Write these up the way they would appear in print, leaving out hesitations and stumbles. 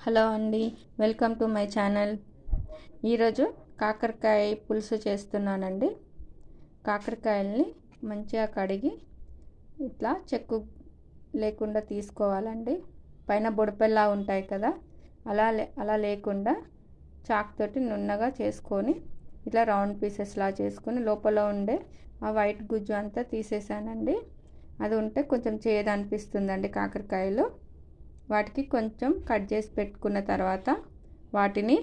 Hello అండి, welcome to my channel. ఈరోజు కాకరకాయ పులుసు చేస్తున్నానండి. కాకరకాయల్ని మంచిగా కడిగి ఇట్లా చెక్కు లేకుండా తీసుకోవాలండి. పైన బొడపెల్లా ఉంటాయి కదా, అలా లేకుండా చాక్ తోటి నున్నగా చేసుకొని ఇట్లా రౌండ్ పీసెస్లా చేసుకొని లోపల ఉండే ఆ వైట్ గుజ్జు అంతా తీసేసానండి. అది ఉంటే కొంచెం చేదు అనిపిస్తుందండి కాకరకాయలు. వాటికి కొంచెం కట్ చేసి పెట్టుకున్న తర్వాత వాటిని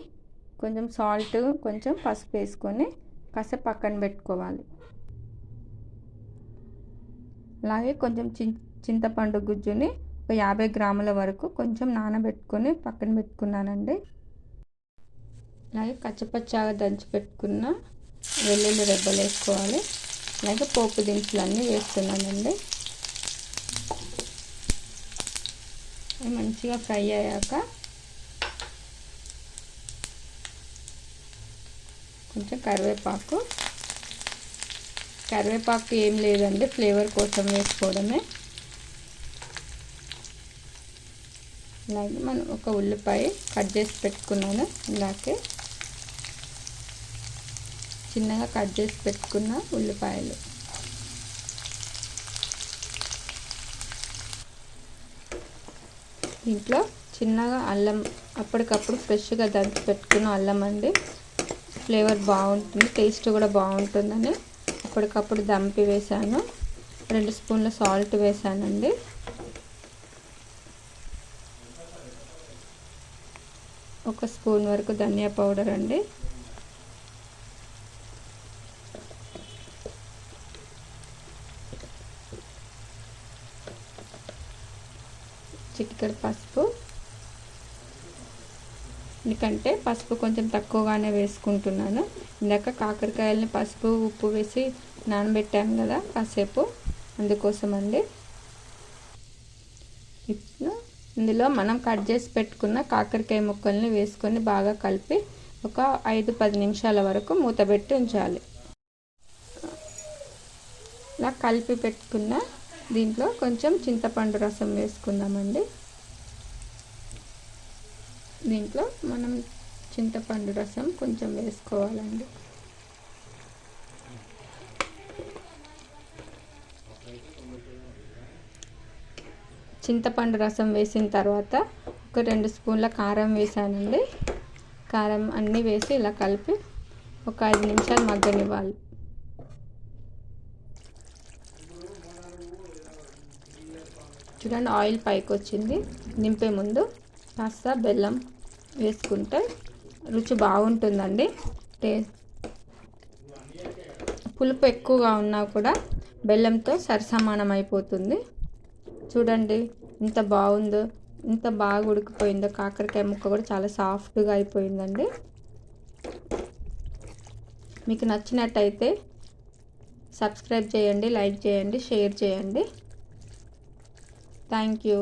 కొంచెం సాల్ట్, కొంచెం పసుపు వేసుకొని కాసేపు పక్కన పెట్టుకోవాలి. అలాగే కొంచెం చింతపండు గుజ్జుని ఒక 50 గ్రాముల వరకు కొంచెం నానబెట్టుకొని పక్కన పెట్టుకున్నానండి. అలాగే కచ్చపచ్చాగా దంచి పెట్టుకున్న వెల్లుల్లి రెబ్బలు వేసుకోవాలి. అలాగే పోపు దినుసులు అన్నీ వేస్తున్నానండి. మంచిగా ఫ్రై అయ్యాక కొంచెం కరివేపాకు ఏం లేదండి, ఫ్లేవర్ కోసం వేసుకోవడమే. అలాగే మనం ఒక ఉల్లిపాయ కట్ చేసి పెట్టుకున్నాను. ఇలాగే చిన్నగా కట్ చేసి పెట్టుకున్న ఉల్లిపాయలు, దీంట్లో చిన్నగా అల్లం, అప్పటికప్పుడు ఫ్రెష్గా దంచి పెట్టుకున్న అల్లం అండి. ఫ్లేవర్ బాగుంటుంది, టేస్ట్ కూడా బాగుంటుందని అప్పటికప్పుడు దంపి వేసాను. 2 స్పూన్ల సాల్ట్ వేసానండి. ఒక స్పూన్ వరకు ధనియా పౌడర్ అండి. చిటికెడు పసుపు, ఎందుకంటే పసుపు కొంచెం తక్కువగానే వేసుకుంటున్నాను. ఇందాక కాకరకాయలని పసుపు ఉప్పు వేసి నానబెట్టాను కదా కాసేపు, అందుకోసం అండి. ఇప్పుడు ఇందులో మనం కట్ చేసి పెట్టుకున్న కాకరకాయ ముక్కల్ని వేసుకొని బాగా కలిపి ఒక 5-10 నిమిషాల వరకు మూతబెట్టి ఉంచాలి. ఇలా కలిపి పెట్టుకున్న దీంట్లో కొంచెం చింతపండు రసం వేసుకుందామండి. దీంట్లో మనం చింతపండు రసం కొంచెం వేసుకోవాలండి. చింతపండు రసం వేసిన తర్వాత ఒక 2 స్పూన్ల కారం వేసానండి. కారం అన్నీ వేసి ఇలా కలిపి ఒక 5 నిమిషాలు మగ్గనివ్వాలి. చూడండి, ఆయిల్ పైకి వచ్చింది. దింపే ముందు కాస్త బెల్లం వేసుకుంటే రుచి బాగుంటుందండి. పులుపు ఎక్కువగా ఉన్నా కూడా బెల్లంతో సరిసమానం అయిపోతుంది. చూడండి ఎంత బాగుందో, ఎంత బాగా ఉడికిపోయిందో. కాకరకాయ ముక్క కూడా చాలా సాఫ్ట్గా అయిపోయిందండి. మీకు నచ్చినట్టయితే సబ్స్క్రైబ్ చేయండి, లైక్ చేయండి, షేర్ చేయండి. Thank you.